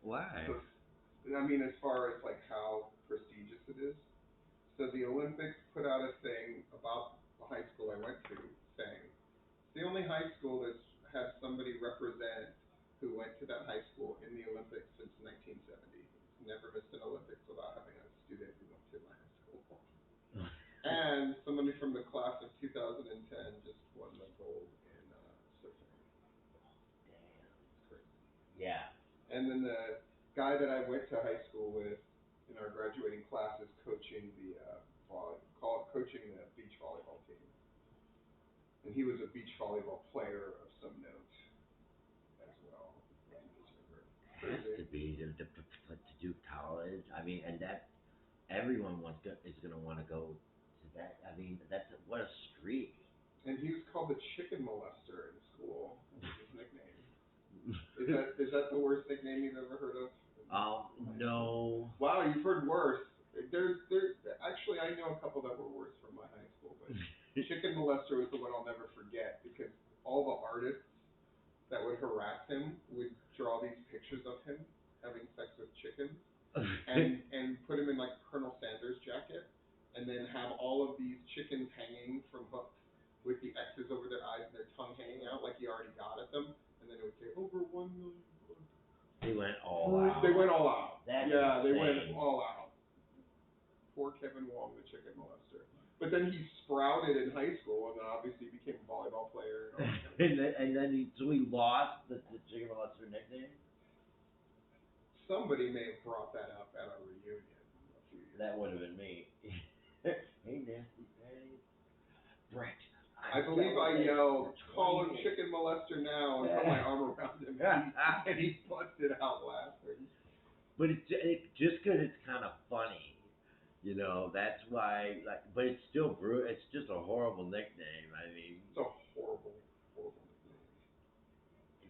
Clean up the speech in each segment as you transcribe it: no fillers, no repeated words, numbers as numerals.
Why? So, I mean, as far as like how prestigious it is. So the Olympics put out a thing about the high school I went to, saying it's the only high school that's had somebody represent who went to that high school in the Olympics since 1970. It's never missed an Olympics without having a student who went to my high school. And somebody from the class of 2010 just won the gold in surfing. It's crazy. Yeah. And then the guy that I went to high school with in our graduating class is coaching the coaching the beach volleyball team, and he was a beach volleyball player of some note as well when he was younger. Has to Crazy. be to do college. I mean, and that everyone is gonna want to go to that. I mean, what a streak. And he was called the chicken molester in school. That was his nickname. Is that the worst nickname you've ever heard of in high school? No. Wow, you've heard worse. There's actually I know a couple that were worse from my high school, but chicken molester was the one I'll never forget because all the artists that would harass him would draw these pictures of him having sex with chickens and put him in like Colonel Sanders jacket and then have all of these chickens hanging from hooks with the X's over their eyes and their tongue hanging out like he already got at them and then it would say over 1 million. They went all out. They went all out. That's Yeah, they went insane. all out. Poor Kevin Wong, the chicken molester. But then he sprouted in high school and then obviously became a volleyball player and all that kind of stuff. So he lost the chicken molester nickname. Somebody may have brought that up at a reunion a few years That would have ago. been me. Hey, nasty Patty. Brett, I I'm believe I celebrating yelled, for call 20 him years. chicken molester now, and put my arm around him, and he busted out laughing. But just 'cause it's kind of funny, that's why. Like, but it's still It's just a horrible nickname. I mean, It's a horrible, horrible nickname.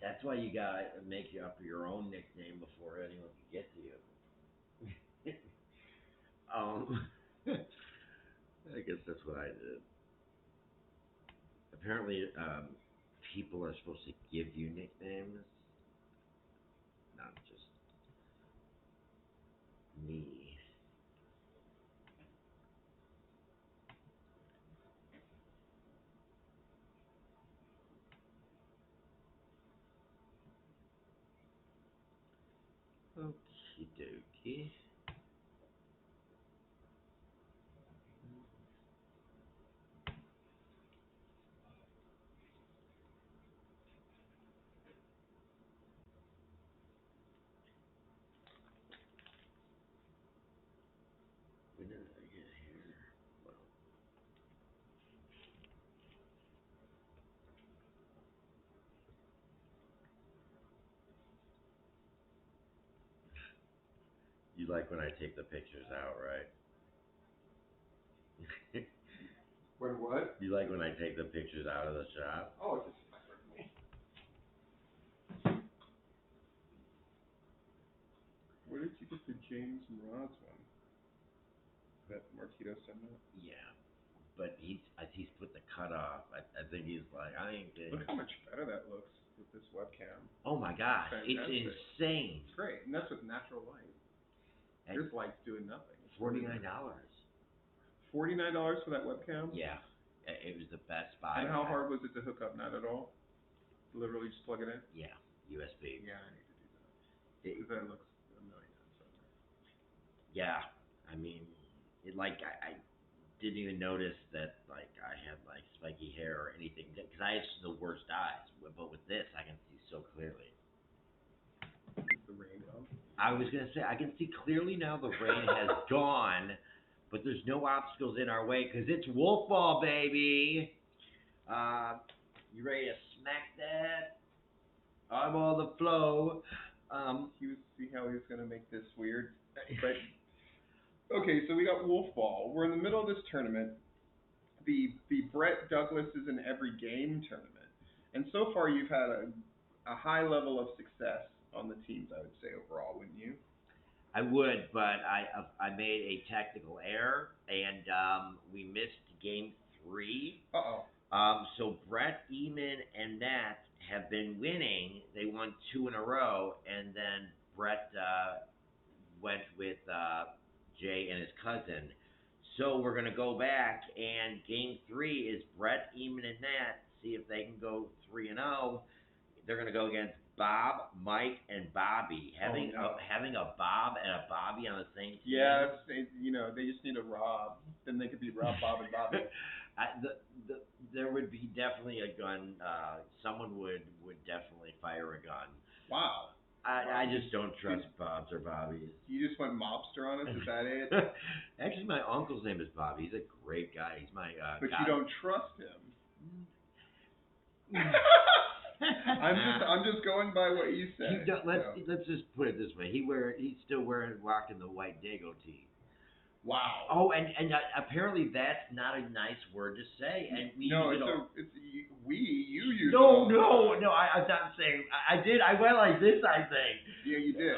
that's why you gotta make up your own nickname before anyone can get to you. I guess that's what I did. Apparently, people are supposed to give you nicknames, not just me. Okie dokie. When did I get here? Well, you like when I take the pictures out, right? When what? You like when I take the pictures out of the shop? Oh, it just flattered me. Where did you get the James Mraz one? That Marquito sent out? Yeah, but he's put the cut off. I think he's like, I ain't getting. Look how much better that looks with this webcam. Oh my It's gosh, it's fantastic. insane. It's great, and that's with natural light. At This light's doing nothing. It's really $49. nice. $49 for that webcam? Yeah, it was the best buy. And how hard was it to hook up? Not at all. Literally just plug it in. Yeah, USB. Yeah, I need to do that It, because that looks a million times better. yeah, I mean, I didn't even notice that like I had like spiky hair or anything because I have the worst eyes. But with this, I can see so clearly. Is the rain gone? I was gonna say I can see clearly now. The rain has gone, but there's no obstacles in our way because it's wolfball, baby. Uh, you ready to smack that? I'm on the flow. Um, He was see how he was gonna make this weird, but okay. So we got Wolfball. We're in the middle of this tournament. The Brett Douglas is in every game tournament, and so far you've had a high level of success on the teams. I would say overall, wouldn't you? I would, but I made a technical error and we missed game three. Uh oh. So Brett, Eamon, and Nat have been winning. They won two in a row, and then Brett went with Jay and his cousin. So we're gonna go back, and game 3 is Brett, Eamon, and Matt. See if they can go 3-0. They're gonna go against Bob, Mike, and Bobby. Having a Bob and a Bobby on the same team. Yeah, they just need a Rob. Then they could be Rob, Bob, and Bobby. There would be definitely a gun. Someone would definitely fire a gun. Wow. I just don't trust Bobs or Bobbies. You just went mobster on us? Is that it? Actually, my uncle's name is Bobby. He's a great guy. He's my But guy. you don't trust him. I'm just going by what you said. Let's just put it this way. He's still rocking the white Dago tee. Wow. Oh, and apparently that's not a nice word to say. And we you use it. No, I'm not saying. I did. I went like this, I think. Yeah, you did.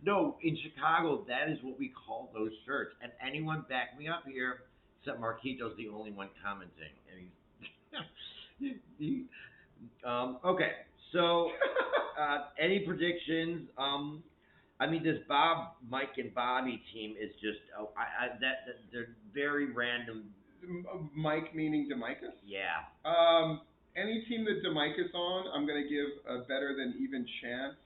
No, in Chicago, that is what we call those shirts. And anyone back me up here, except Marquito's the only one commenting. And okay, so any predictions? This Bob, Mike, and Bobby team is just they're very random. Mike meaning Demicus? Yeah. Any team that Demicus on, I'm gonna give a better than even chance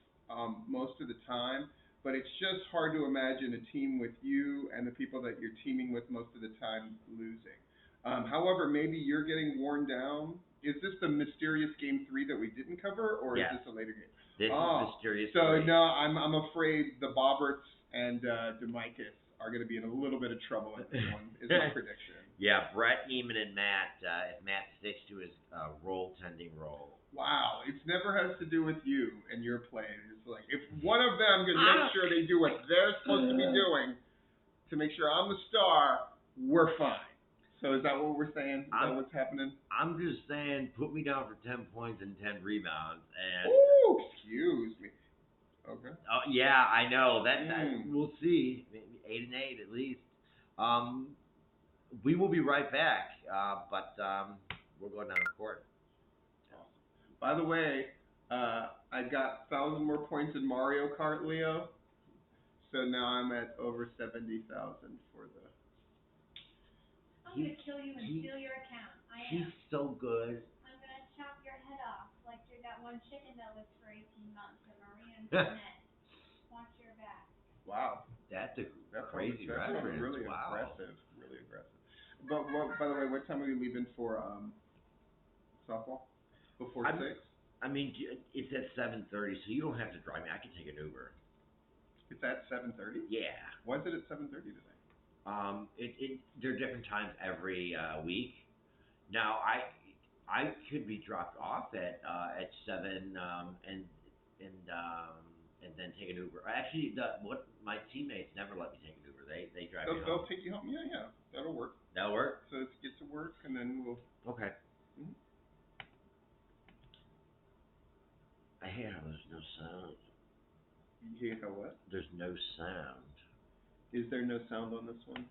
most of the time. But it's just hard to imagine a team with you and the people that you're teaming with most of the time losing. However, maybe you're getting worn down. Is this the mysterious game 3 that we didn't cover, or is this a later game? This is mysterious. So no, I'm afraid the Bobberts and Demicus are going to be in a little bit of trouble at this one. Is my prediction. Yeah, Brett, Eamon, and Matt. If Matt sticks to his tending role. Wow, it never has to do with you and your play. It's like if one of them can make sure they do what they're supposed to be doing to make sure I'm the star, we're fine. So is that what we're saying? Is that what's happening? I'm just saying, put me down for 10 points and 10 rebounds. And ooh, excuse me. Okay. Yeah, I know. That we'll see. Maybe 8 and 8 at least. We will be right back. But we're going down to court. Awesome. By the way, I got 1,000 more points in Mario Kart, Leo. So now I'm at over 70,000 for the. I'm going to kill you and steal your account. I am. He's so good. I'm going to chop your head off like you're that one chicken that lived for 18 months at Maria Antoinette. Watch your back. Wow. That's a crazy reference. Really wow. aggressive. Really aggressive. But by the way, what time are you leaving for softball? Before 6? It's at 7:30, so you don't have to drive me. I can take an Uber. It's at 7:30? Yeah. Why is it at 7:30 today? There are different times every week. Now I could be dropped off at 7 and then take an Uber. Actually, my teammates never let me take an Uber. They drive me home. They'll take you home. Yeah, that'll work. That'll work. So let's get to work and then we'll. Okay. Mm-hmm. I hate how there's no sound. You hate how what? There's no sound. Is there no sound on this one?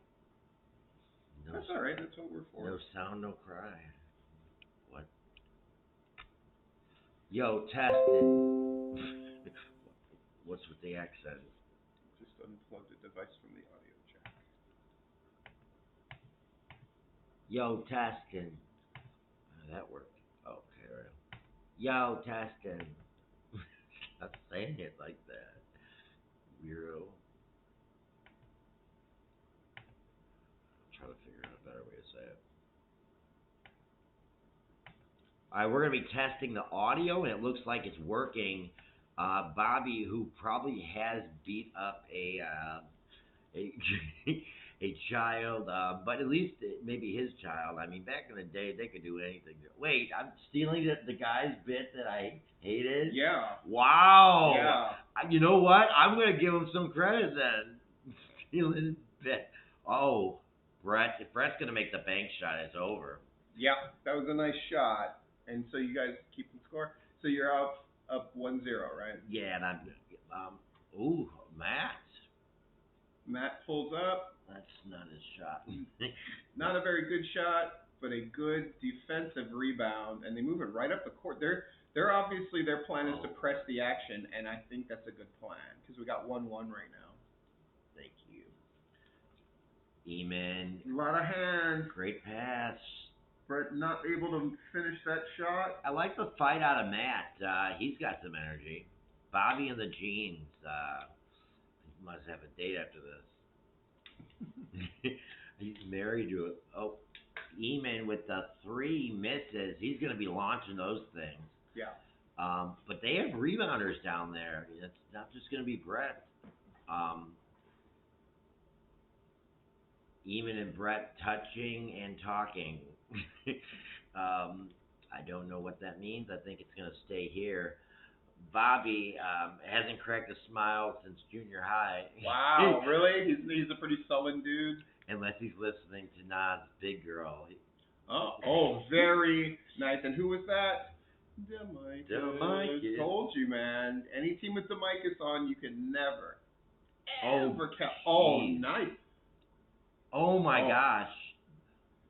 No, that's all right. That's what we're for. No sound, no cry. What? Yo, testing. What's with the accent? Just unplugged a device from the audio jack. Yo, testing. That worked. Okay, right. Yo, testing. Stop saying it like that. Weirdo. Trying to figure out a better way to say it. Alright, we're going to be testing the audio, and it looks like it's working. Bobby, who probably has beat up a child, but at least maybe his child. Back in the day, they could do anything. Wait, I'm stealing the guy's bit that I hated? Yeah. Wow. Yeah. You know what? I'm going to give him some credit then. Stealing his bit. Oh. If Brett's going to make the bank shot, it's over. Yeah, that was a nice shot. And so you guys keep the score. So you're up 1-0, right? Yeah, and I'm ooh, Matt. Matt pulls up. That's not his shot. Not a very good shot, but a good defensive rebound, and they move it right up the court. They're Their plan is to Oh. press the action, and I think that's a good plan because we got 1-1 right now. Thank you. Eamon, A lot of hands. great pass. Brett not able to finish that shot. I like the fight out of Matt. He's got some energy. Bobby and the jeans. He must have a date after this. He's married to it. Oh, Eamon with the 3 misses. He's going to be launching those things. Yeah. But they have rebounders down there. It's not just going to be Brett. Eamon and Brett touching and talking. I don't know what that means. I think it's going to stay here. Bobby hasn't cracked a smile since junior high. Wow, really? He's a pretty sullen dude. Unless he's listening to Nas' Big Girl. Oh, very nice. And who was that? Demicus. Told you, man. Any team with Demicus on, you can never, Oh, ever count. Oh, jeez. nice. Oh my Oh. gosh.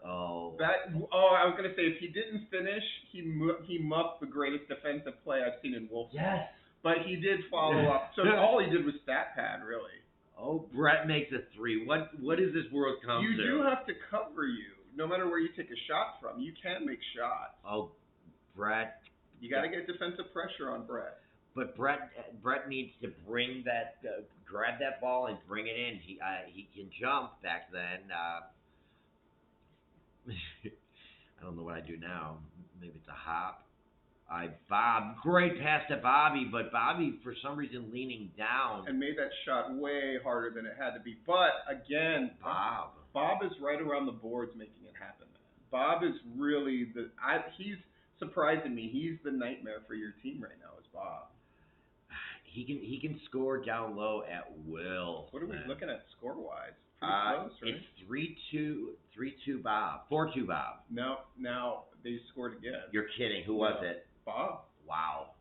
Oh. I was gonna say if he didn't finish, he muffed the greatest defensive play I've seen in wolfball. Yes. But he did follow up. So all he did was stat pad, really. Oh, Brett makes a 3. What does this world come to? You do have to cover you, no matter where you take a shot from. You can make shots. Oh, Brett. You got to get defensive pressure on Brett. But Brett needs to bring that, grab that ball and bring it in. He can jump back then. I don't know what I do now. Maybe it's a hop. Bob, great pass to Bobby, but Bobby for some reason leaning down. And made that shot way harder than it had to be. But again, Bob is right around the boards making it happen, man. Bob is really he's surprising me. He's the nightmare for your team right now, is Bob. He can score down low at will. What are we looking at score-wise? Pretty close, right? It's 3-2 Bob. 4-2 Bob. No, now they scored again. You're kidding. Who was it? Bob. Wow.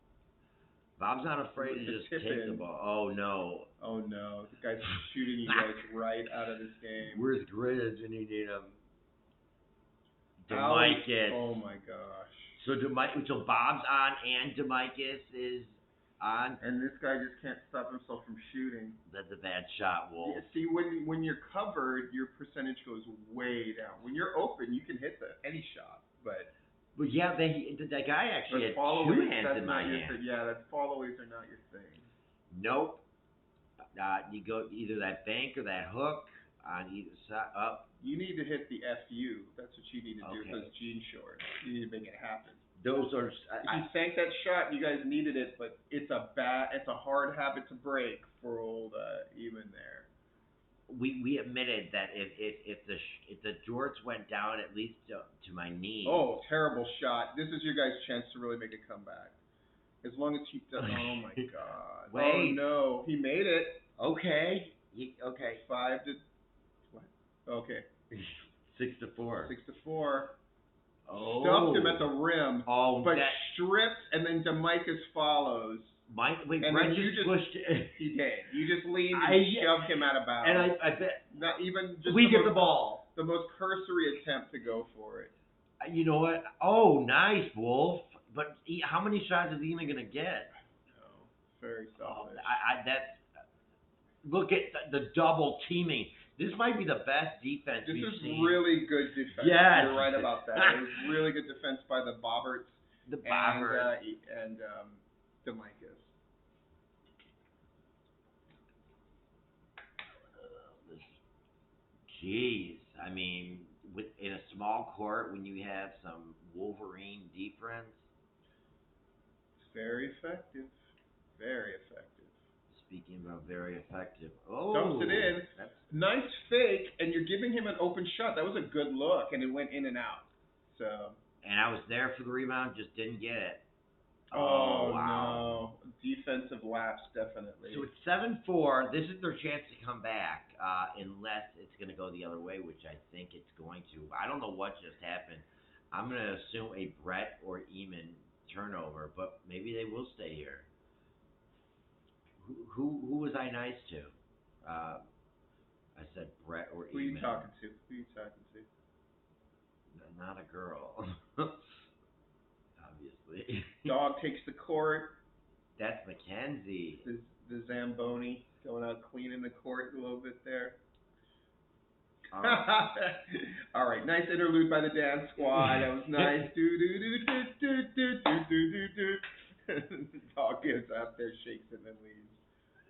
Bob's not afraid to just take the ball. Oh, no. Oh, no. The guy's shooting you guys right out of this game. Where's Grizz when you need him? Demicus. Oh, my gosh. So Bob's on and Demicus is on. And this guy just can't stop himself from shooting. That's a bad shot, Wolf. Yeah, see, when you're covered, your percentage goes way down. When you're open, you can hit any shot, but yeah, that guy actually had 2 hands in my hand. Yeah, that followaways are not your thing. Nope. You go either that bank or that hook on either side. Up. You need to hit the FU. That's what you need to do with those jean shorts. You need to make it happen. Those are. If you sank that shot, you guys needed it, but it's a hard habit to break for old Eamon there. We admitted that if the jorts went down at least to my knee. Oh, terrible shot! This is your guys' chance to really make a comeback. As long as he does. Oh my God! Wait. Oh no, he made it. Okay. Okay. 5 to what? Okay. 6-4. 6-4. Oh. Stuffed him at the rim. Oh, but strips, and then Demicus follows. Brett you just pushed it. He did. You just leaned and shoved him out of bounds. And I bet. Not even just We get the ball. The most cursory attempt to go for it. You know what? Oh, nice, Wolf. But how many shots is he even gonna get? No, very selfish. Look at the double teaming. This might be the best defense we've seen. This is really good defense. Yes. You're right about that. It was really good defense by the Bobberts. The Bobberts. And Demicus. Jeez. I mean, in a small court, when you have some Wolverine defense. Very effective. Very effective. Speaking about very effective. Oh. Dumps it in. Nice fake, and you're giving him an open shot. That was a good look, and it went in and out. So. And I was there for the rebound, just didn't get it. Oh, wow. No. Defensive lapse, definitely. So it's 7-4. This is their chance to come back, unless it's going to go the other way, which I think it's going to. I don't know what just happened. I'm going to assume a Brett or Eamon turnover, but maybe they will stay here. Who was I nice to? I said Brett or Eamon. Who are you talking to? Not a girl. Obviously. Dog takes the court. That's Mackenzie. The Zamboni going out cleaning the court a little bit there. All right, nice interlude by the dance squad. That was nice. Do do do do do do do do do. Dog gets out there, shakes it, and then leaves.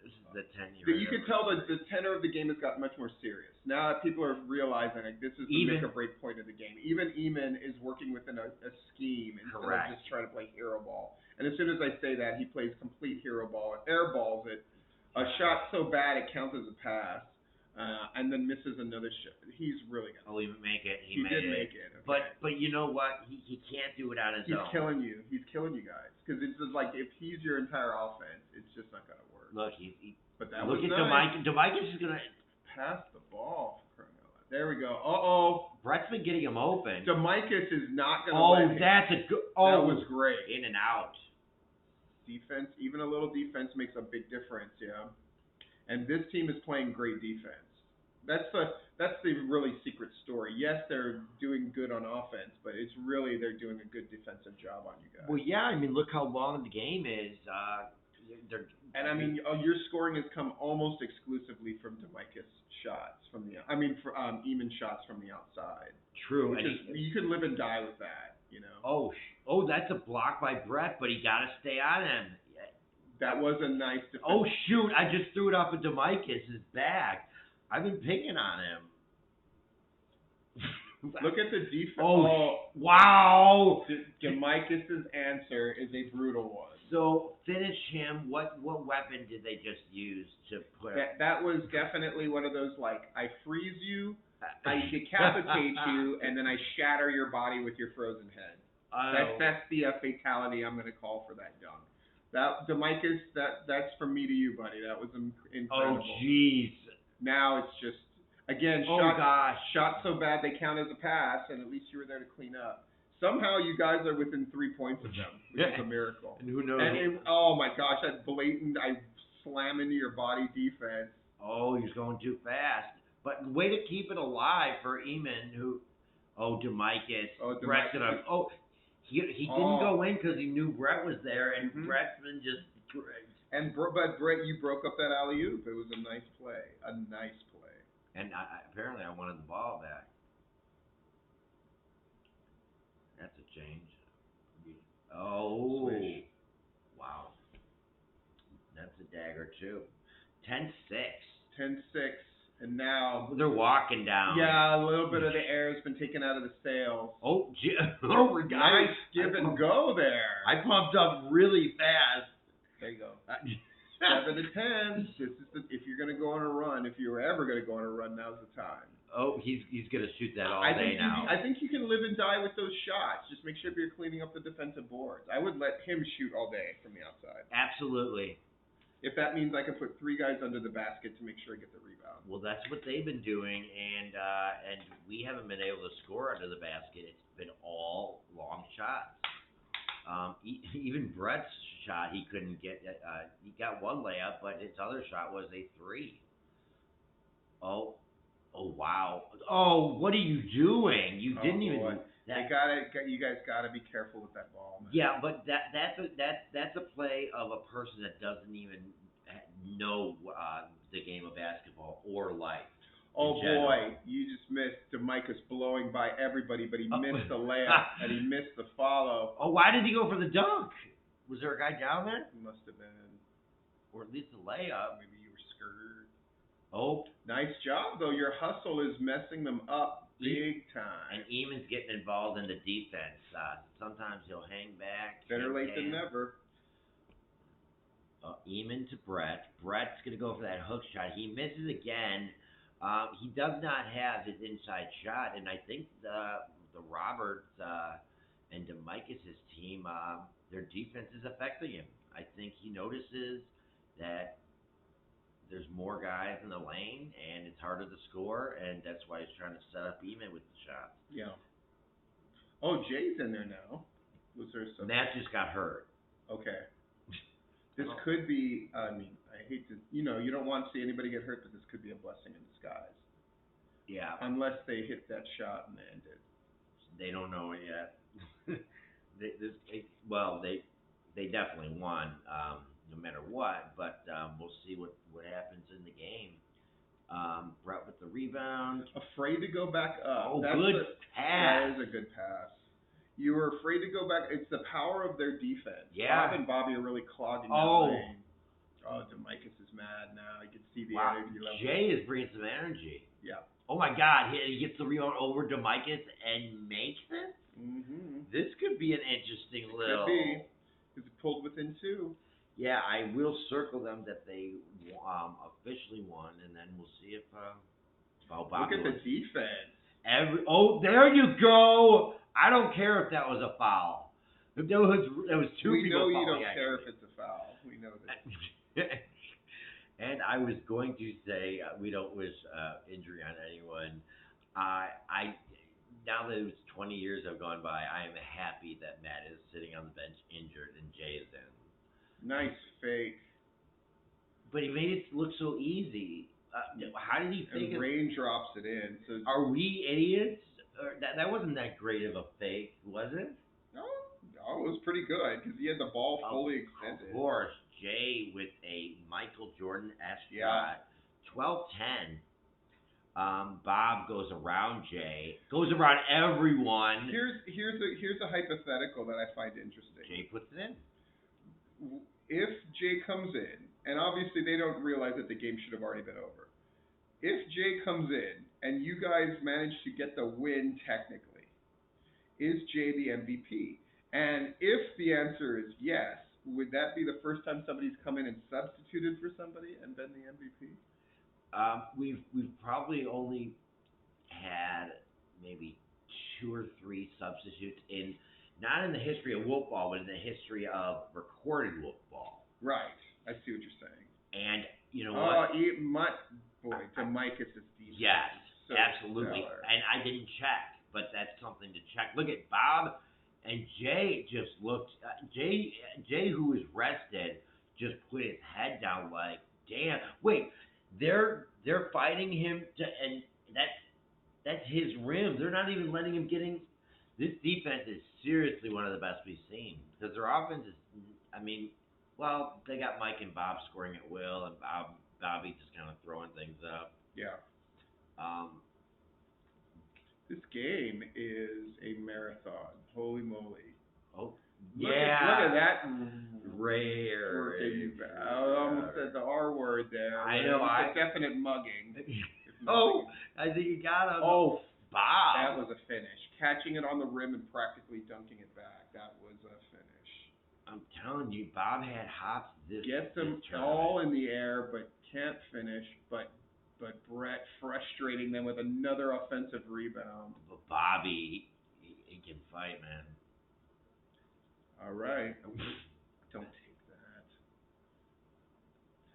This is the 10-year. You can tell that the tenor of the game has gotten much more serious. Now that people are realizing like this is the make or break point of the game. Even Eamon is working within a scheme instead of just trying to play hero ball. And as soon as I say that, he plays complete hero ball and airballs it. A shot so bad it counts as a pass, and then misses another shot. He's really good. Oh, he make it. He did make it. Okay. But you know what? He can't do it on his own. He's killing you. He's killing you guys. Because it's just like if he's your entire offense, it's just not gonna work. Look, but that look was at nice. Demarcus is gonna pass the ball. There we go. Uh-oh. Brett's been getting him open. Demarcus is not gonna. That's a good. Oh, that was great. In and out. Defense, even a little defense makes a big difference. Yeah. And this team is playing great defense. That's the really secret story. Yes, they're doing good on offense, but it's really they're doing a good defensive job on you guys. Well, yeah, I mean, look how long the game is. And I mean, your scoring has come almost exclusively from Demarcus shots from the. I mean, Eamon shots from the outside. True. And you could live and die with that, you know. Oh, that's a block by Brett, but he got to stay on him. That was a nice defense. Oh shoot! I just threw it off of Demarcus' back. I've been picking on him. Look at the defense. Oh, wow! Demarcus' answer is a brutal one. So finish him. What weapon did they just use to put? That was definitely one of those like I freeze you, I decapitate you, and then I shatter your body with your frozen head. That's the fatality I'm going to call for that dunk. That Demarcus, that's from me to you, buddy. That was incredible. Oh jeez. Now it's just again shot so bad they count as a pass, and at least you were there to clean up. Somehow you guys are within 3 points of them, which is a miracle. And who knows? Oh my gosh, that blatant I slam into your body defense. Oh, he's going too fast. But way to keep it alive for Eamon, who. Oh, Demarcus. Brett's gonna. Oh. He didn't go in because he knew Brett was there, and Brett's been just. But Brett, you broke up that alley-oop. It was a nice play. And apparently I wanted the ball back. That's a change. Oh. Swish. Wow. That's a dagger, too. 10-6. 10-6. And now they're walking down. Yeah, a little bit of the air has been taken out of the sails. Oh, nice give and go there. I pumped up really fast. There you go. 7 to 10. This is if you're gonna go on a run, if you're ever gonna go on a run, now's the time. Oh, he's gonna shoot that all day now. I think you can live and die with those shots. Just make sure you're cleaning up the defensive boards. I would let him shoot all day from the outside. Absolutely. If that means I can put 3 guys under the basket to make sure I get the rebound. Well, that's what they've been doing, and we haven't been able to score under the basket. It's been all long shots. Even Brett's shot, he couldn't get. He got one layup, but his other shot was a 3. Oh wow! Oh, what are you doing? You didn't even. You guys gotta be careful with that ball, man. Yeah, but that's a play of a person that doesn't even know the game of basketball or life. Oh boy, you just missed Demarcus blowing by everybody, but he missed the layup and he missed the follow. Oh, why did he go for the dunk? Was there a guy down there? He must have been. Or at least the layup. Maybe you were scared. Oh. Nice job, though. Your hustle is messing them up big time. And Eamon's getting involved in the defense. Sometimes he'll hang back. Better late than never. Eamon to Brett. Brett's going to go for that hook shot. He misses again. He does not have his inside shot, and I think the Roberts and Demarcus' team, their defense is affecting him. I think he notices that there's more guys in the lane, and it's harder to score, and that's why he's trying to set up Eamon with the shots. Yeah. Oh, Jay's in there now. Was there some? Matt just got hurt. Okay. This could be, I mean, I hate to, you don't want to see anybody get hurt, but this could be a blessing in disguise. Yeah. Unless they hit that shot and end it. They don't know it yet. they definitely won, no matter what. But we'll see what happens in the game. Brett with the rebound. Afraid to go back up. Oh, That's good That pass. is a good pass. You were afraid to go back. It's the power of their defense. Yeah. Bob and Bobby are really clogging that Oh. lane. Oh, DeMicus is mad now. You can see the Wow. energy level. Jay is bringing some energy. Yeah. Oh my God, he gets the rebound over to Micus and makes it? Mm-hmm. This could be an interesting little... Could be. Because it pulled within 2. Yeah, I will circle them that they officially won, and then we'll see if Look Bobby at the wins. defense. Oh, there you go. I don't care if that was a foul. If there was two We people know you fouling, don't care if actually. it's a foul. We know that. And I was going to say we don't wish injury on anyone. I now that it was 20 years have gone by, I am happy that Matt is sitting on the bench injured and Jay is in. Nice fake. But he made it look so easy. How did he think And Rain drops it in. So Are we idiots? That wasn't that great of a fake, was it? no, it was pretty good because he had the ball fully extended. Of course, Jay with a Michael Jordan-esque Yeah. shot. 12-10. Bob goes around Jay, goes around everyone. Here's a hypothetical that I find interesting. Jay puts it in. If Jay comes in, and obviously they don't realize that the game should have already been over. If Jay comes in and you guys manage to get the win technically, is Jay the MVP? And if the answer is yes, would that be the first time somebody's come in and substituted for somebody and been the MVP? We've probably only had maybe 2 or 3 substitutes not in the history of wolfball, but in the history of recorded wolfball. Right. I see what you're saying. And you know what? DeMicus is decent. Yes, So absolutely. stellar. And I didn't check, but that's something to check. Look at Bob and Jay just looked. Jay, who was rested, just put his head down like, damn. Wait, they're fighting him and that's his rim. They're not even letting him get in. This defense is seriously one of the best we've seen because their offense is. I mean, well, they got Mike and Bob scoring at will, and Bobby just kind of throwing things up. Yeah. This game is a marathon. Holy moly. Oh, Look yeah. at that. Rare. I almost said the R word there. I know. A definite mugging. Oh, I think you got him. Oh, Bob. that was a finish. Catching it on the rim and practically dunking it back. That was a finish. I'm telling you, Bob had hops this Gets them this all in the air, but can't finish. But Brett frustrating them with another offensive rebound. But Bobby, he can fight, man. All right. Don't take that.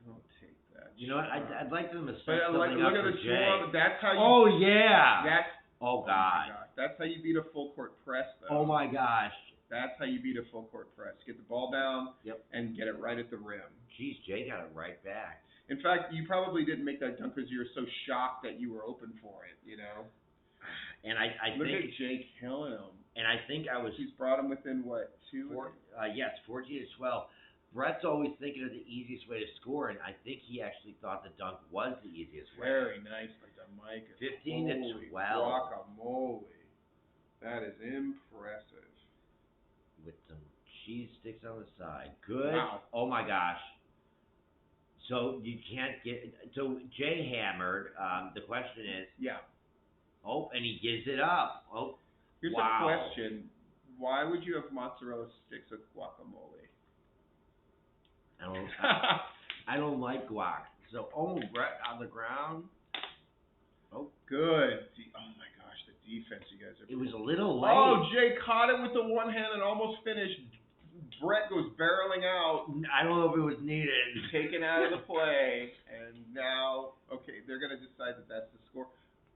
Don't take that. You know what? I'd like them to set But something look up at for the Jay. score. That's how you. Oh yeah. That's. Oh my God. gosh. That's how you beat a full court press, though. Oh my gosh. That's how you beat a full court press. Get the ball down. Yep. And get it right at the rim. Jeez, Jay got it right back. In fact, you probably didn't make that dunk because you were so shocked that you were open for it. You know. And I Look think. at Jake killing him. And I think I was. He's brought him within what 2? Yes, 14-12. Brett's always thinking of the easiest way to score, and I think he actually thought the dunk was the easiest way. Very nice by DeMicus. 15-12. Guacamole. That is impressive. With some cheese sticks on the side. Good. Wow. Oh my gosh. So you can't get. So Jay hammered. The question is. Yeah. Oh, and he gives it up. Oh. Here's wow. a question. Why would you have mozzarella sticks with guacamole? I don't like guac. So, Brett on the ground. Oh, good. Oh my gosh, the defense you guys are. It was a little late. Oh, Jay caught it with the one hand and almost finished. Brett goes barreling out. I don't know if it was needed. Taken out of the play, and now, okay, they're gonna decide that that's the score.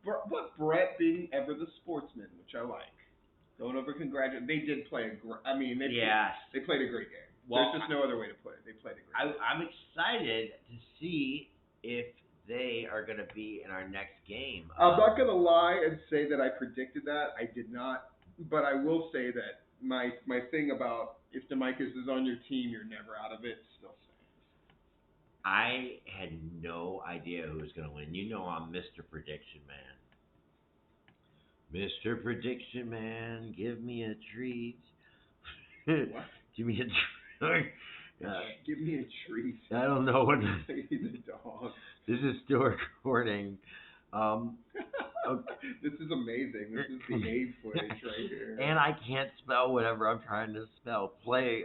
But Brett being ever the sportsman, which I like. Don't over congratulate. They did play they played a great game. Well, there's just no other way to put it. They played a great game. I'm excited to see if they are going to be in our next game. I'm not going to lie and say that I predicted that. I did not. But I will say that my thing about if DeMicus is on your team, you're never out of it still stands. I had no idea who was going to win. You know I'm Mr. Prediction Man. Mr. Prediction Man, give me a treat. What? Give me a treat. Give me a treat. I don't know what. He's a dog. This is still recording. Okay. This is amazing. This is the Abe footage right here. And I can't spell whatever I'm trying to spell. Play.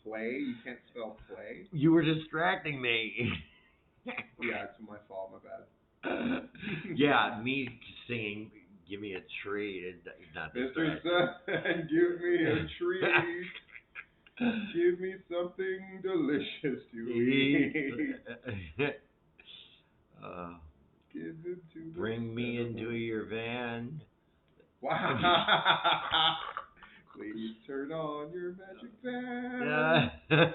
Play? You can't spell play? You were distracting me. Yeah, it's my fault. My bad. Yeah, me singing "Give Me a Treat" is not Mr. distracting. Sun, give me a treat. Give me something delicious to eat. Give it to me. Bring me into your van. Wow. Please turn on your magic fan.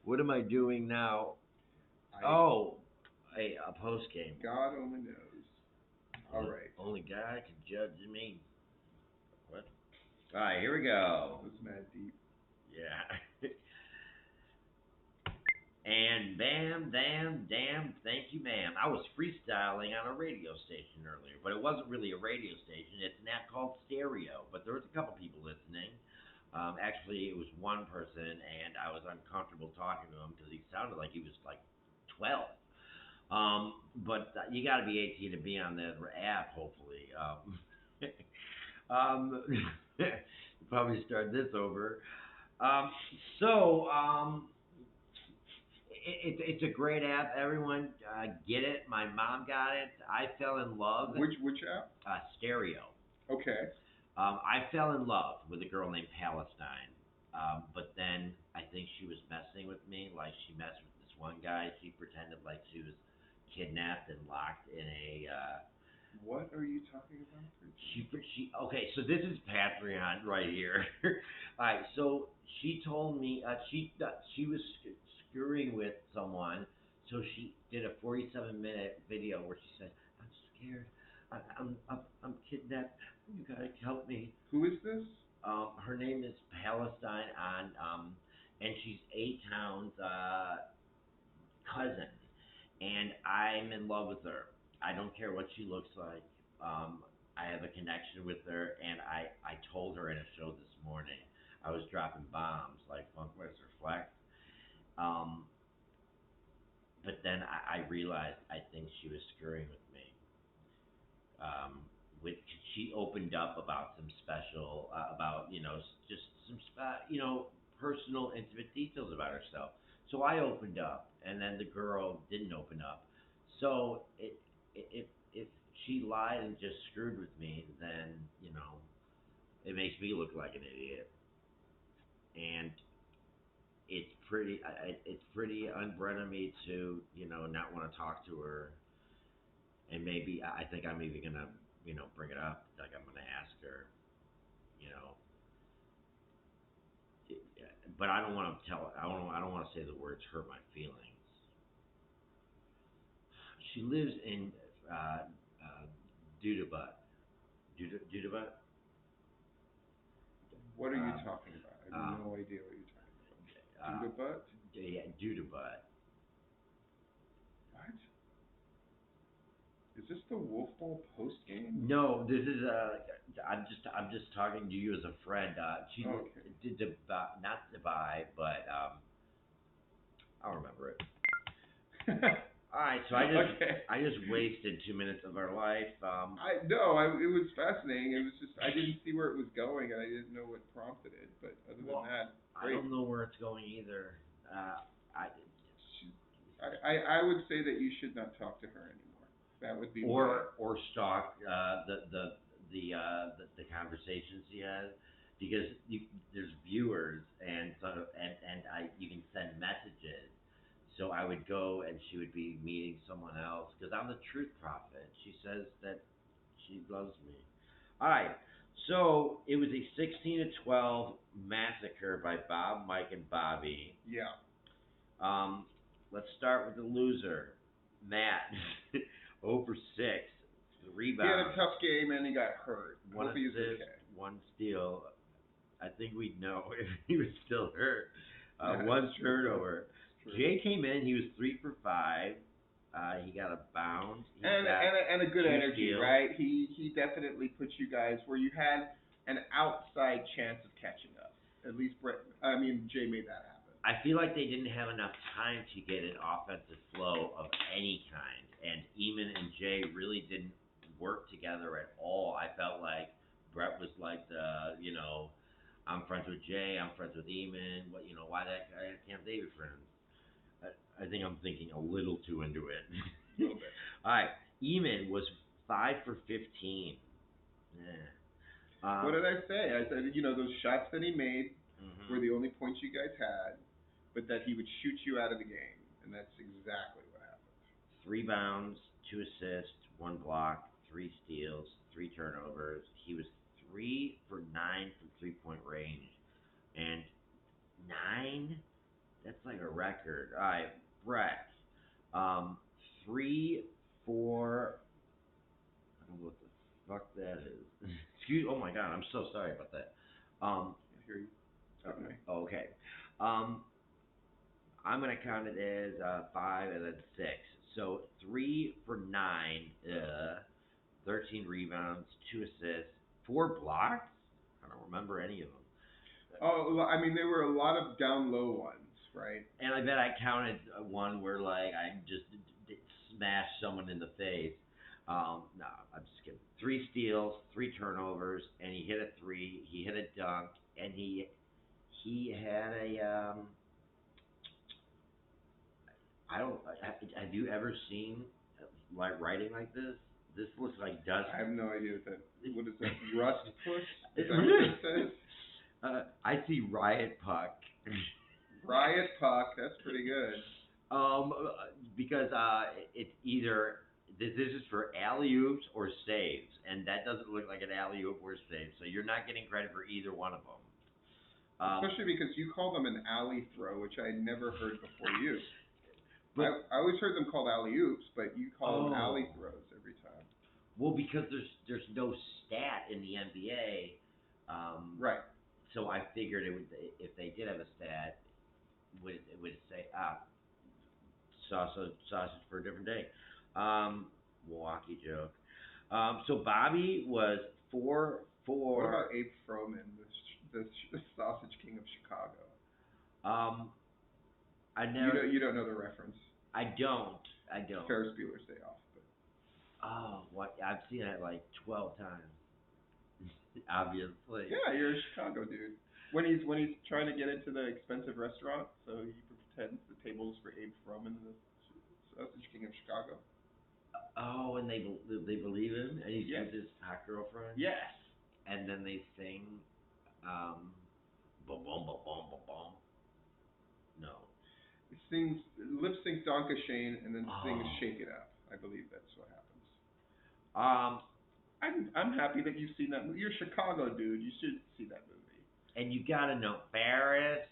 What am I doing now? A post game. God only knows. All right. Only God can judge me. What? All right, here we go. That was mad deep. Yeah. And bam, damn, thank you, ma'am. I was freestyling on a radio station earlier, but it wasn't really a radio station. It's an app called Stereo, but there was a couple people listening. Actually, it was one person, and I was uncomfortable talking to him because he sounded like he was like 12. But you got to be 18 to be on the app, hopefully. Probably start this over. It's a great app. Everyone get it. My mom got it. I fell in love. Which app? Stereo. Okay. I fell in love with a girl named Palestine. But then I think she was messing with me. Like she messed with this one guy. She pretended like she was kidnapped and locked in a. What are you talking about? Okay, so this is Patreon right here. All right, so she told me she was screwing with someone, so she did a 47-minute video where she said, "I'm scared, I'm kidnapped. You gotta help me." Who is this? Her name is Palestine and she's A-Town's cousin, and I'm in love with her. I don't care what she looks like. I have a connection with her, and I told her in a show this morning I was dropping bombs like Funkmaster Flex. But then I realized I think she was screwing with me. With she opened up about some special about just some personal intimate details about herself. So I opened up, and then the girl didn't open up. So if she lied and just screwed with me, then it makes me look like an idiot, and it's pretty unbred of me to not want to talk to her, and maybe I think I'm even gonna bring it up, like I'm gonna ask her, you know, but I don't want to tell. I don't want to say the words hurt my feelings. She lives in Dudabut. Dudabut. What are you talking about? I have no idea what you're talking about. Dudabut? Yeah, Dudabut. What? Is this the wolfball post game? No, this is I'm just talking to you as a friend. She did not Dubai, but I'll remember it. All right, so I just wasted 2 minutes of our life. It was fascinating. It was just I didn't see where it was going, and I didn't know what prompted it. But other than that, great. I don't know where it's going either. I would say that you should not talk to her anymore. That would be or stalk the conversations she has, because there's viewers, and you can send messages. So I would go, and she would be meeting someone else, because I'm the truth prophet. She says that she loves me. All right. So it was a 16-12 massacre by Bob, Mike, and Bobby. Yeah. Let's start with the loser, Matt. 0 for 6. The rebound. He had a tough game, and he got hurt. One Hope he's assist, okay. one steal. I think we'd know if he was still hurt. Yeah, One it's true. turnover. It's true. Jay came in. He was 3 for 5. He got a bounce. He And got and a good 2 energy, steals. right? He definitely put you guys where you had an outside chance of catching up. At least Jay made that happen. I feel like they didn't have enough time to get an offensive flow of any kind, and Eamon and Jay really didn't work together at all. I felt like Brett was like I'm friends with Jay, I'm friends with Eamon. Why can't they be friends? I think I'm thinking a little too into it. A little bit. All right, Eamon was 5 for 15. Yeah. What did I say? I said, those shots that he made Mhm. were the only points you guys had, but that he would shoot you out of the game, and that's exactly what happened. 3 bounds, 2 assists, 1 block, 3 steals, 3 turnovers. He was 3 for 9 from 3-point range, and 9. That's like a record. All right, Brett. 3 for. I don't know what the fuck that is. Excuse. Oh my God, I'm so sorry about that. I hear you. Okay. Okay. I'm gonna count it as 5 and then 6. So 3 for 9, 13 rebounds, 2 assists, 4 blocks. I don't remember any of them. Oh, well, there were a lot of down low ones, right? And I bet I counted one where like I just smashed someone in the face. No, I'm just kidding. 3 steals, 3 turnovers, and he hit a 3. He hit a dunk, and he had a I don't. Have you ever seen like writing like this? This looks like dust. I have no idea what is that? Rust puss? Is that what it says? I see riot puck. Riot puck. That's pretty good. Because it's either this is for alley oops or saves, and that doesn't look like an alley oop or save. So you're not getting credit for either one of them. Especially because you call them an alley throw, which I never heard before you. But, I always heard them called alley oops, but you call them alley throws every time. Well, because there's no stat in the NBA. Right. So I figured it would, if they did have a stat, it would say sausage for a different day. Milwaukee joke. So Bobby was 4 for. What about Abe Froman, the sausage king of Chicago? I never. You don't know the reference. I don't. Ferris Bueller's Day Off. But. Oh, what? I've seen it like 12 times. Obviously. Yeah, you're a Chicago dude. When he's trying to get into the expensive restaurant, so he pretends the table's for Abe Froman, the sausage king of Chicago. Oh, and they believe him, and he's yes. with his hot girlfriend. Yes. And then they sing, ba bum ba bum ba bum. No. It sings lip sync Donka Shane, and then sings Shake It Up. I believe that's what happens. I'm happy that you've seen that movie. You're a Chicago dude. You should see that movie. And you gotta know Ferris.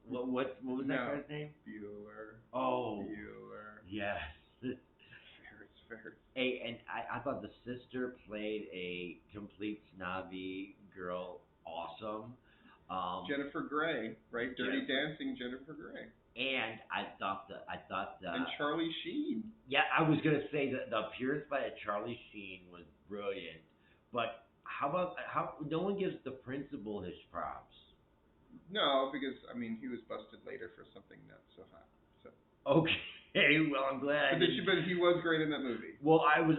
What was that guy's name? Bueller. Oh. Bueller. Yes. Ferris. Hey, and I thought the sister played a complete snobby girl awesome. Jennifer Grey, right? Dirty Dancing, Jennifer Grey. And I thought and Charlie Sheen. Yeah, I was gonna say that the appearance by Charlie Sheen was brilliant, but how no one gives the principal his props? No, because he was busted later for something not so hot. So. Okay, well I'm glad. But he was great in that movie. Well, I'm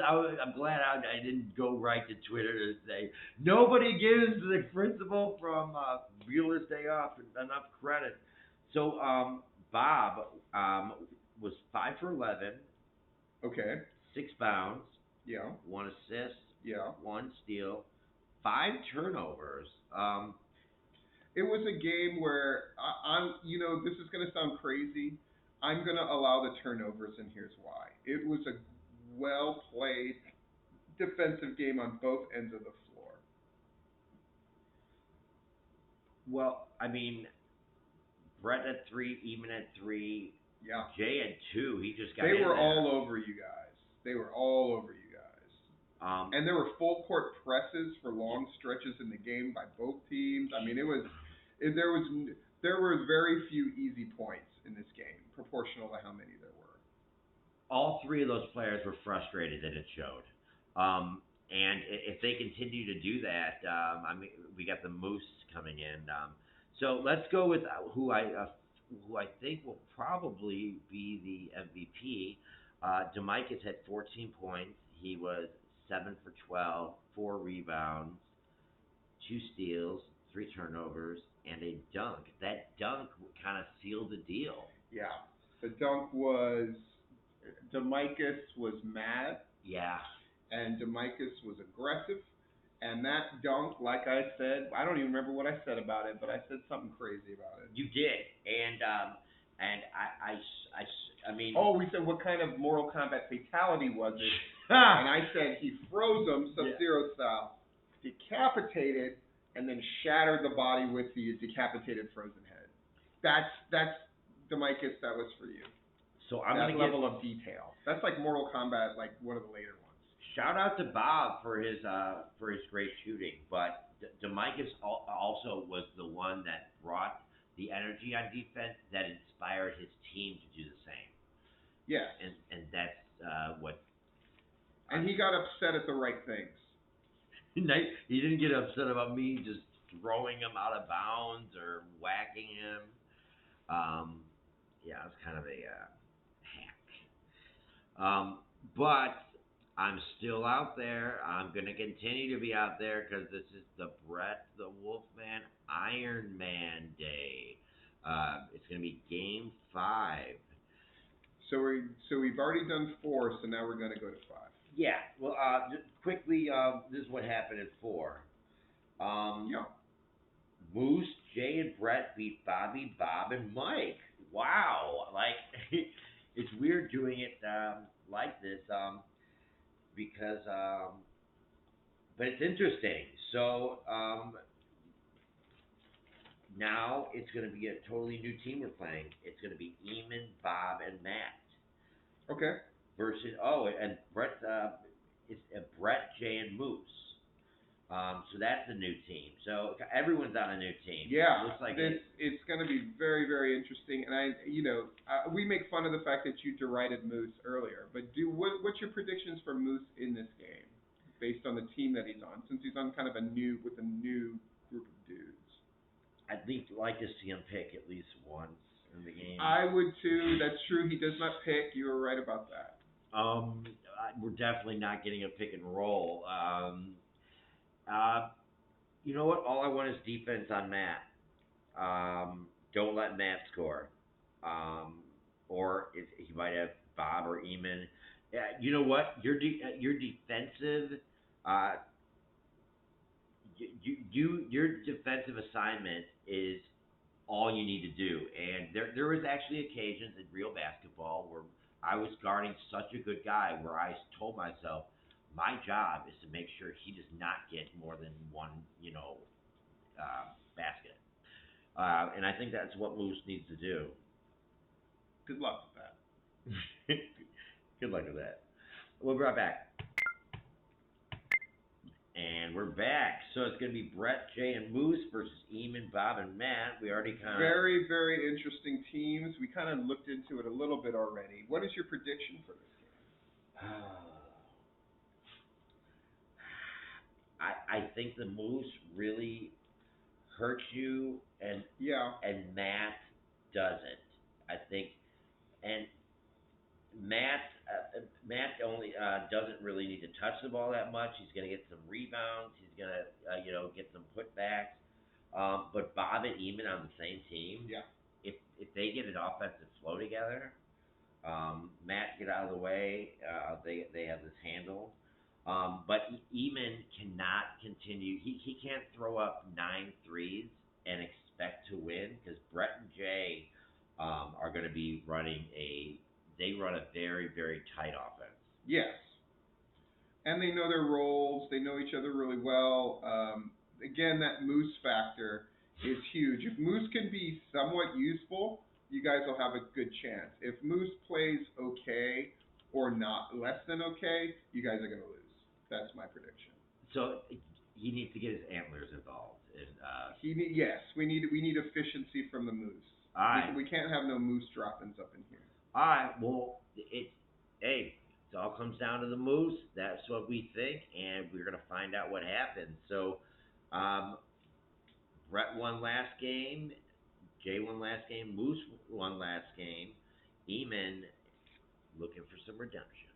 glad I didn't go right to Twitter to say nobody gives the principal from Bueller's Day Off enough credit. So Bob was 5 for 11. Okay. 6 bounds. Yeah. 1 assist. Yeah. 1 steal. 5 turnovers. It was a game where this is gonna sound crazy. I'm gonna allow the turnovers, and here's why. It was a well played defensive game on both ends of the floor. Well, Brett had 3, Eamon had 3. Yeah. Jay had 2. He just got. They were all over you guys. And there were full court presses for long stretches in the game by both teams. I mean, it, there was there were very few easy points in this game, proportional to how many there were. all three of those players were frustrated, and it showed. And if they continue to do that, I mean, we got the Moose coming in. So let's go with who I think will probably be the MVP. Demikis had 14 points. He was 7 for 12, 4 rebounds, 2 steals, 3 turnovers, and a dunk. That dunk kind of sealed the deal. Yeah, the dunk was Demikis was mad, Yeah. and Demikis was aggressive. And that dunk, like I said, I don't even remember what I said about it, but I said something crazy about it. You did, and I mean. Oh, we said what kind of Mortal Kombat fatality was it? And I said he froze him, Sub-Zero style, decapitated, and then shattered the body with the decapitated frozen head. That's Demikis. That was for you. So I'm that gonna level of detail. That's like Mortal Kombat, like one of the later ones. Shout out to Bob for his great shooting, but Demikis also was the one that brought the energy on defense that inspired his team to do the same. Yes. And that's what. And he got upset at the right things. He didn't get upset about me just throwing him out of bounds or whacking him. Yeah, it was kind of a hack. But I'm still out there. I'm going to continue to be out there because this is the Brett the Wolfman Iron Man Day. It's going to be Game 5. So we've already done 4, so now we're going to go to 5. Yeah. Well, just quickly, this is what happened at 4. Yeah. Moose, Jay, and Brett beat Bobby, Bob, and Mike. Wow. Like, it's weird doing it like this. Because but it's interesting. So now it's going to be a totally new team we're playing. It's going to be Eamon, Bob, and Matt. Okay. Versus and Brett, it's Brett, Jay, and Moose. So that's a new team. So everyone's on a new team. Yeah, it looks like it's going to be very, very interesting. And we make fun of the fact that you derided Moose earlier, but what's your predictions for Moose in this game, based on the team that he's on, since he's on kind of a new group of dudes? I'd like to see him pick at least once in the game. I would too. That's true. He does not pick. You were right about that. We're definitely not getting a pick and roll. You know what? All I want is defense on Matt. Don't let Matt score. Or he might have Bob or Eamon. You know what? Your defensive. Your defensive assignment is all you need to do. And there was actually occasions in real basketball where I was guarding such a good guy where I told myself, my job is to make sure he does not get more than one, basket. And I think that's what Moose needs to do. Good luck with that. Good luck with that. We'll be right back. And we're back. So it's going to be Brett, Jay, and Moose versus Eamon, Bob, and Matt. We already kind of... Very, very interesting teams. We kind of looked into it a little bit already. What is your prediction for this game? I think the Moose really hurts you, and Matt doesn't. I think, and Matt only doesn't really need to touch the ball that much. He's going to get some rebounds. He's going to get some putbacks. But Bob and Eamon on the same team. Yeah. If they get an offensive flow together, Matt get out of the way. They have this handle. But Eamon cannot continue. He can't throw up 9 threes and expect to win because Brett and Jay are going to be running they run a very, very tight offense. Yes. And they know their roles. They know each other really well. Again, that Moose factor is huge. If Moose can be somewhat useful, you guys will have a good chance. If Moose plays okay or not less than okay, you guys are going to lose. That's my prediction. So he needs to get his antlers involved. And, Yes, we need efficiency from the moose. All right. We can't have no moose droppings up in here. All right. Well, hey, it all comes down to the moose. That's what we think, and we're gonna find out what happens. So, Brett won last game. Jay won last game. Moose won last game. Eamon looking for some redemption.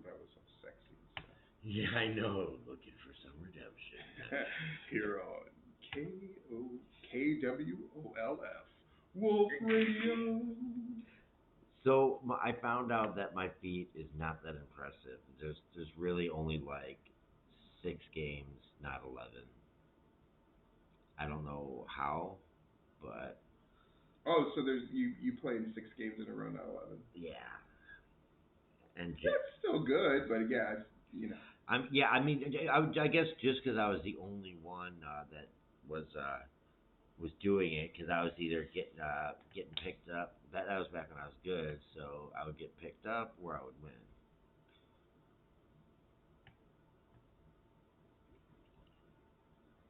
That was so sexy. Yeah, I know. Looking for some redemption. Here on KWOLF Wolf Radio. So I found out that my feet is not that impressive. There's really only like 6 games, not 11. I don't know how, but Oh, so you played 6 games in a row, not 11. yeah. And That's still good, but yeah, you know. I guess just because I was the only one that was doing it, because I was either getting picked up. That was back when I was good, so I would get picked up or I would win.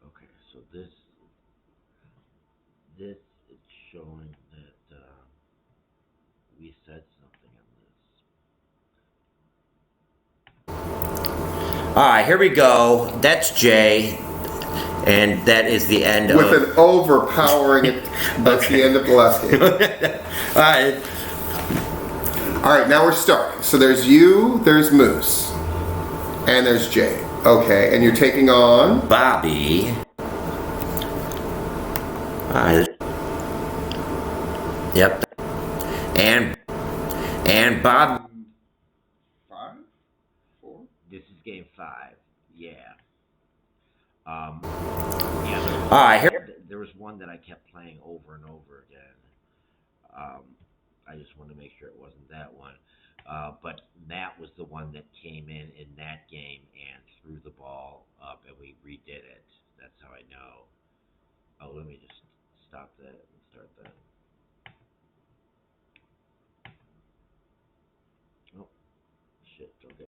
Okay, so this is showing that we said something on this. All right, here we go. That's Jay. And that is the end With an overpowering, that's the end of the last game. All right, now we're starting. So there's you, there's Moose, and there's Jay. Okay, and you're taking on Bobby. Yep. And Bob. 5? 4? This is game 5. Yeah. There was one that I kept playing over and over again. I just wanted to make sure it wasn't that one. But Matt was the one that came in that game and threw the ball up, and we redid it. That's how I know. Oh, let me just stop that and start that.